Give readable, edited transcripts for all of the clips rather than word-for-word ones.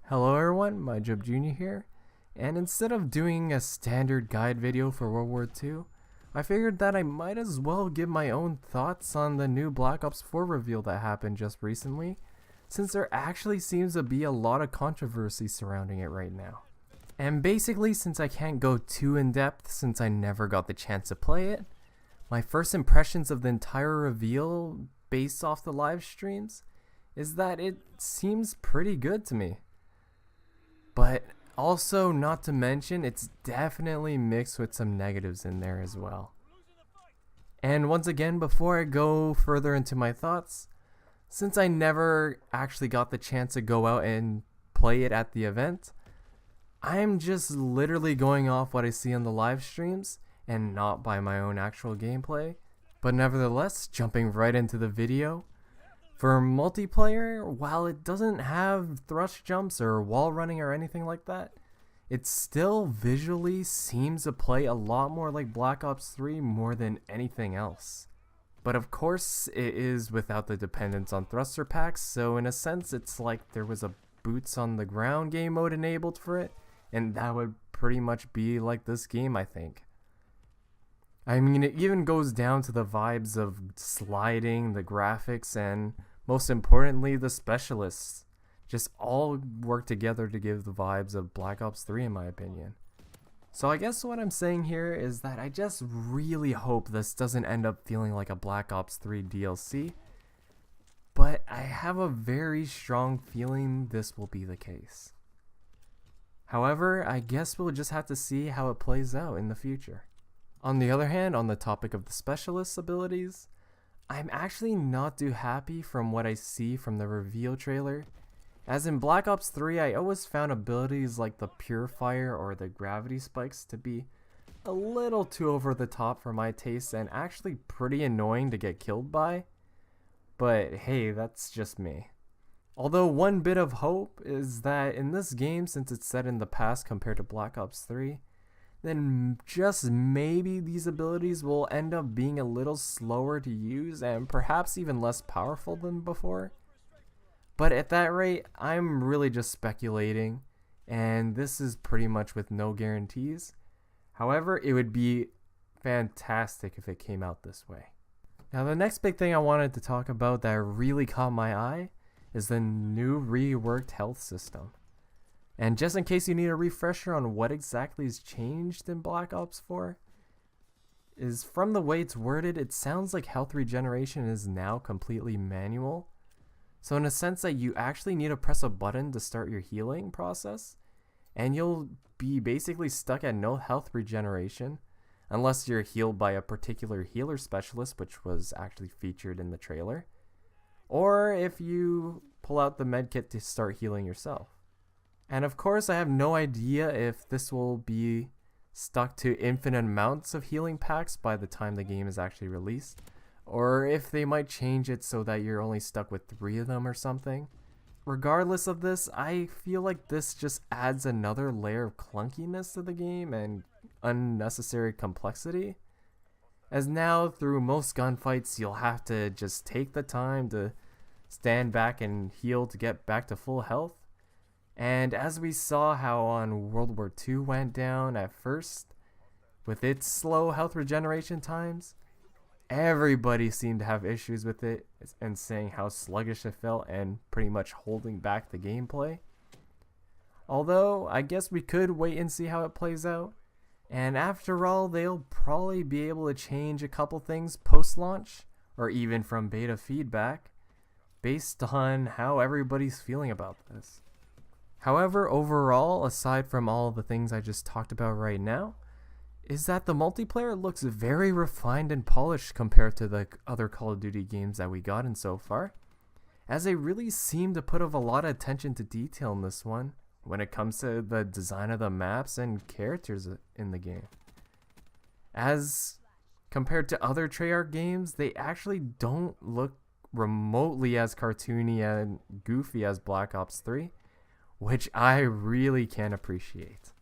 Hello everyone, my Job Jr. here, and instead of doing a standard guide video for World War II, I figured that I might as well give my own thoughts on the new Black Ops 4 reveal that happened just recently, since there actually seems to be a lot of controversy surrounding it right now. And basically, since I can't go too in depth since I never got the chance to play it, my first impressions of the entire reveal based off the live streams is that it seems pretty good to me. But also, not to mention, it's definitely mixed with some negatives in there as well. And once again, before I go further into my thoughts, since I never actually got the chance to go out and play it at the event, I'm just literally going off what I see on the live streams and not by my own actual gameplay. But nevertheless, jumping right into the video, for multiplayer, while it doesn't have thrust jumps or wall running or anything like that, it still visually seems to play a lot more like Black Ops 3 more than anything else. But of course, it is without the dependence on thruster packs, so in a sense it's like there was a boots on the ground game mode enabled for it, and that would pretty much be like this game, I think. I mean, it even goes down to the vibes of sliding, the graphics, and most importantly, the specialists. Just all work together to give the vibes of Black Ops 3 in my opinion. So I guess what I'm saying here is that I just really hope this doesn't end up feeling like a Black Ops 3 DLC. But I have a very strong feeling this will be the case. However, I guess we'll just have to see how it plays out in the future. On the other hand, on the topic of the specialist abilities, I'm actually not too happy from what I see from the reveal trailer. As in Black Ops 3, I always found abilities like the Purifier or the Gravity Spikes to be a little too over the top for my taste and actually pretty annoying to get killed by. But hey, that's just me. Although one bit of hope is that in this game, since it's set in the past compared to Black Ops 3, then just maybe these abilities will end up being a little slower to use and perhaps even less powerful than before. But at that rate, I'm really just speculating, and this is pretty much with no guarantees. However, it would be fantastic if it came out this way. Now, the next big thing I wanted to talk about that really caught my eye is the new reworked health system. And just in case you need a refresher on what exactly is changed in Black Ops 4, is from the way it's worded, it sounds like health regeneration is now completely manual. So in a sense that you actually need to press a button to start your healing process, and you'll be basically stuck at no health regeneration, unless you're healed by a particular healer specialist, which was actually featured in the trailer, or if you pull out the medkit to start healing yourself. And of course, I have no idea if this will be stuck to infinite amounts of healing packs by the time the game is actually released, or if they might change it so that you're only stuck with 3 of them or something. Regardless of this, I feel like this just adds another layer of clunkiness to the game and unnecessary complexity, as now through most gunfights you'll have to just take the time to stand back and heal to get back to full health. And as we saw how on World War II went down at first, with its slow health regeneration times, everybody seemed to have issues with it and saying how sluggish it felt and pretty much holding back the gameplay. Although, I guess we could wait and see how it plays out. And after all, they'll probably be able to change a couple things post-launch, or even from beta feedback, based on how everybody's feeling about this. However, overall, aside from all the things I just talked about right now, is that the multiplayer looks very refined and polished compared to the other Call of Duty games that we gotten so far, as they really seem to put a lot of attention to detail in this one when it comes to the design of the maps and characters in the game. As compared to other Treyarch games, they actually don't look remotely as cartoony and goofy as Black Ops 3, which I really can appreciate.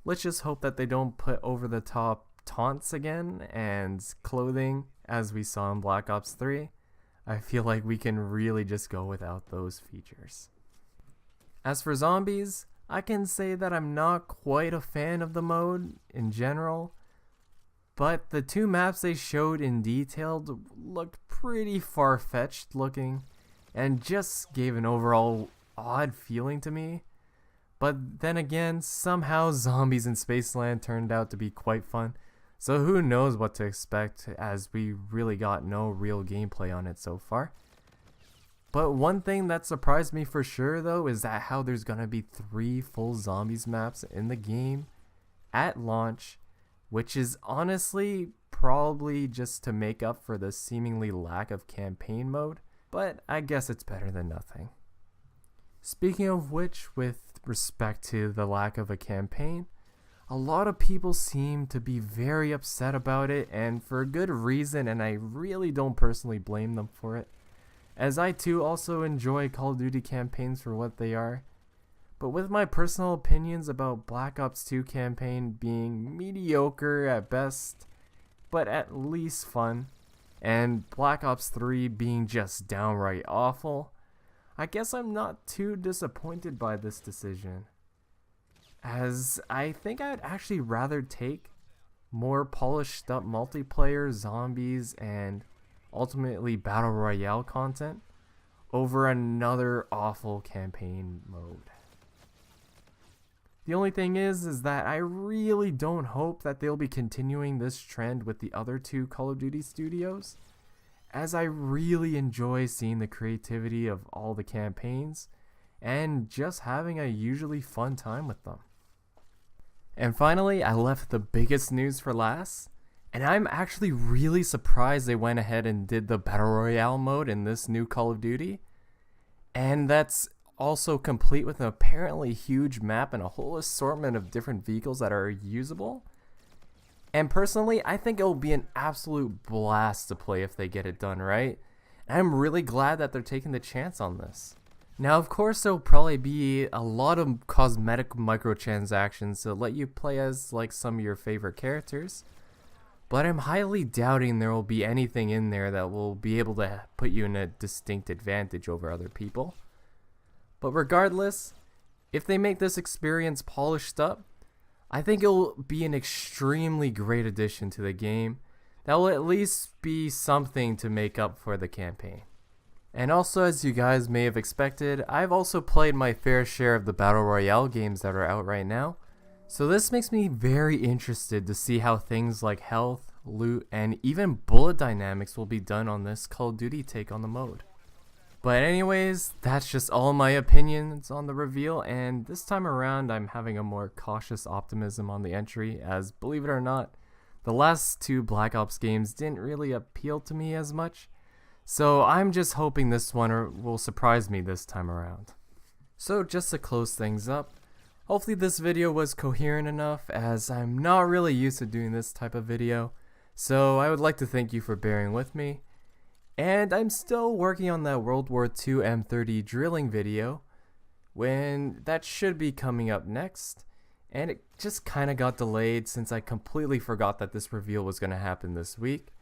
Let's just hope that they don't put over the top taunts again and clothing as we saw in Black Ops 3. I feel like we can really just go without those features. As for zombies, I can say that I'm not quite a fan of the mode in general, but the two maps they showed in detail looked pretty far-fetched looking and just gave an overall odd feeling to me. But then again, somehow zombies in Spaceland turned out to be quite fun, so who knows what to expect, as we really got no real gameplay on it so far. But one thing that surprised me for sure though is that how there's gonna be 3 full zombies maps in the game at launch, which is honestly probably just to make up for the seemingly lack of campaign mode, but I guess it's better than nothing. Speaking of which, with respect to the lack of a campaign, a lot of people seem to be very upset about it, and for a good reason, and I really don't personally blame them for it, as I too also enjoy Call of Duty campaigns for what they are. But with my personal opinions about Black Ops 2 campaign being mediocre at best, but at least fun, and Black Ops 3 being just downright awful, I guess I'm not too disappointed by this decision, as I think I'd actually rather take more polished up multiplayer, zombies, and ultimately battle royale content over another awful campaign mode. The only thing is that I really don't hope that they'll be continuing this trend with the other 2 Call of Duty studios, as I really enjoy seeing the creativity of all the campaigns and just having a usually fun time with them. And finally, I left the biggest news for last, and I'm actually really surprised they went ahead and did the Battle Royale mode in this new Call of Duty, and that's also complete with an apparently huge map and a whole assortment of different vehicles that are usable. And personally, I think it'll be an absolute blast to play if they get it done right. And I'm really glad that they're taking the chance on this. Now, of course, there'll probably be a lot of cosmetic microtransactions to let you play as like some of your favorite characters, but I'm highly doubting there will be anything in there that will be able to put you in a distinct advantage over other people. But regardless, if they make this experience polished up, I think it'll be an extremely great addition to the game that will at least be something to make up for the campaign. And also, as you guys may have expected, I've also played my fair share of the Battle Royale games that are out right now, so this makes me very interested to see how things like health, loot, and even bullet dynamics will be done on this Call of Duty take on the mode. But anyways, that's just all my opinions on the reveal, and this time around I'm having a more cautious optimism on the entry, as believe it or not, the last 2 Black Ops games didn't really appeal to me as much, so I'm just hoping this one will surprise me this time around. So just to close things up, hopefully this video was coherent enough, as I'm not really used to doing this type of video, so I would like to thank you for bearing with me. And I'm still working on that World War II M30 drilling video, when that should be coming up next, and it just kinda got delayed since I completely forgot that this reveal was gonna happen this week,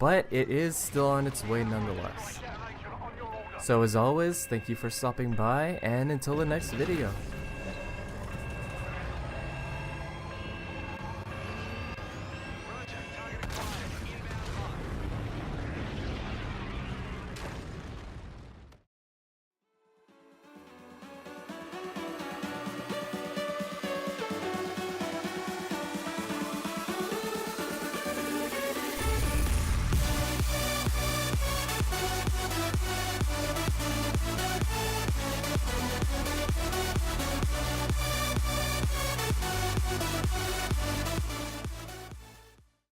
but it is still on its way nonetheless. So as always, thank you for stopping by, and until the next video.